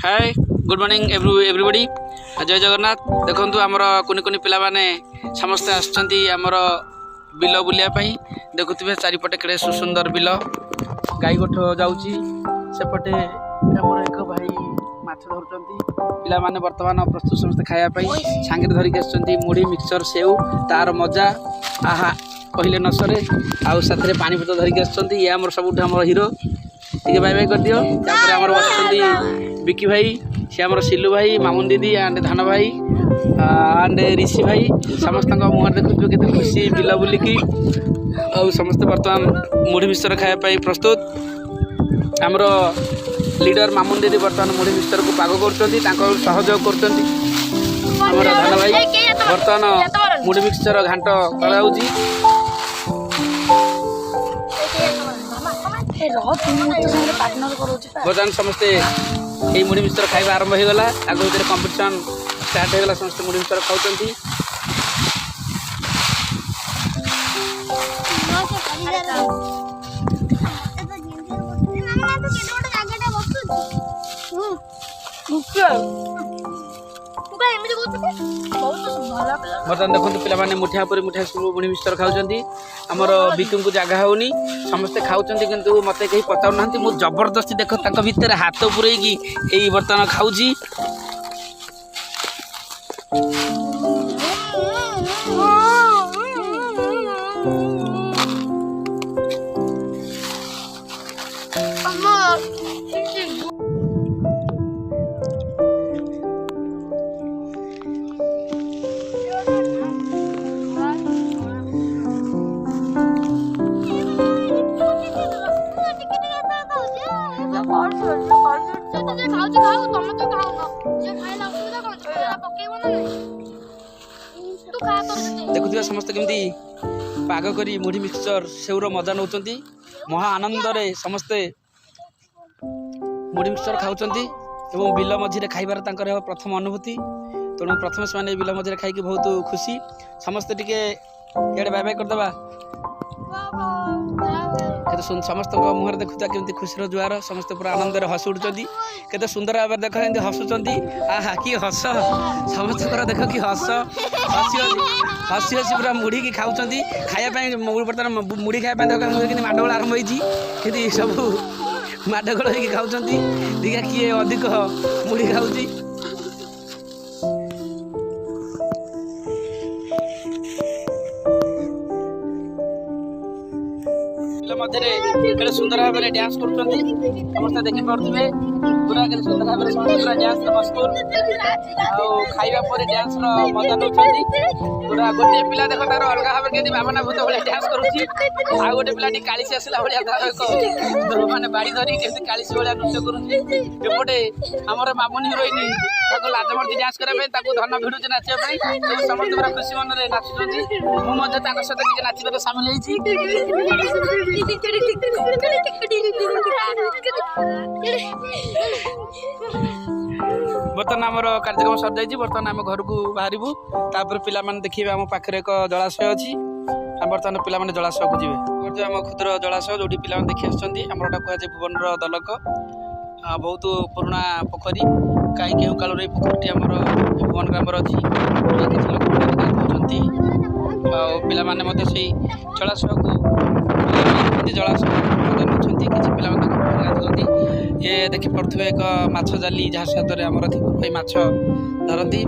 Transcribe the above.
Hi good morning everybody जय जगन्नाथ। देखो आमर कुनि कुनि पिला माने समस्ते आसछंती आमर बिल बुलिया पई। देखुथिबे चारिपटे केड़े सुंदर बिल गाई गोठ जाउची सेपटे आमर एक भाई माछ धरचंती। पिला माने वर्तमान प्रस्तुत समस्त खाया पई सांगे धरिक आसछंती मुड़ी मिक्सचर सेव तार मजा आहा कहले न सरे। आउ साथरे पानी बोतल धरिक आसछंती। ये आमर सबुठ आमर हीरो ठीक बाय बाय कर दियो। तापर आमर बसछंती बिकी भाई सी आमर सिलू भाई मामुन दीदी एंड धान भाई एंड ऋषि भाई समस्त मुहर देखुए के खुशी बिल बुलिकी आ समस्त बर्तमान मुढ़ी मिक्सचर खाया प्रस्तुत। आमर लीडर मामुन दीदी बर्तमान मुढ़ी मिक्सचर को पाग कर सहयोग कर धान भाई बर्तमान मुढ़ी मिक्सचर घाट कराऊँगी। बर्तमान समस्ते ये मुढ़ी मिक्सचर खाଇବା आरंभ हो गला। आगे भीतर कंपटीशन स्टार्ट हो गला। समस्त मुढ़ी मिक्सचर खाउछंती। बर्तमान देखो पिला माने मुठिया पर मुठिया सब मुढ़ी मिक्सचर खाउछंती। हमर बिकु को जगह होनी समस्ते खाउछंती किंतु मते कहीं पचाउ नांती। मु जबरदस्ती देखो ताक भीतर हाथ पुरई की एई बर्तन खाउची। देखुथिबा समस्त केमती पाग करी मुढ़ी मिक्सचर सेउर मजा नौचंती। महा आनंद रे समस्ते मुढ़ी मिक्सचर खाउचंती एवं बिल मझिरे खाइबार तांकर प्रथम अनुभूति। तेणु प्रथम से बिल मझिरे खाइकी बहुत खुशी। समस्ते टिके इडे बाय बाय करदबा। समस्त मुहर देखुता केमती खुशी जुआर समस्त पूरा आनंद हस उठुंती। केते सुंदर भाव देख एमती हसुंती। आहा कि हस समस्त देख कि हस हसी हसी हसी पूरा मुढ़ी की खाऊंती। खायापी बर्तमान मुढ़ी खाया देख माडगोल आरंभ होती सब माडगोल हो खाऊंती। देखा किए अधिक मुढ़ी खाऊँगी। मध्य सुंदर भाव में डांस कर समस्त देखी पारे पूरा सुंदर भाव में पूरा डांस मस्कुर खाइबा पर डांस मजा नौ पूरा गोटे पिला देख तार अलग भाव में भावना भूत भाई डांस करुच्ची। आ गोटे पिलाटी कालीसी आसला भाई माने बाड़ी धरी केमती कालीसी भाया नृत्य करुच्चे। आमर मामुन हिरोइन लाजमर्दी डांस करने धन भिड़ुचे नाचापी समस्त पूरा खुशी मन में नाचुंट। मुझे सहित नाचार सामिल होती। बर्तमान आमर कार्यक्रम सर जाइए। बर्तमान आम घर को बाहरबू तापर पिला माने देखिए आम पाखे एक जलाशय अच्छी। बर्तमान पिला माने जलाशय को जी आम क्षुद्र जलाशय जो पिला देखी आसमर कहुए भुवन दलक बहुत पुराना पोखरी कहीं केहू काल पोखरी आम भुवन ग्राम अच्छी किसी लोक गाधुंट पिला माने से जलाशय को जलाशय नौकरी किसी पिला गाधुंट। ये देखी पड़ुवे एक माछ जाली जहाँ सहित आमर माछ धरती।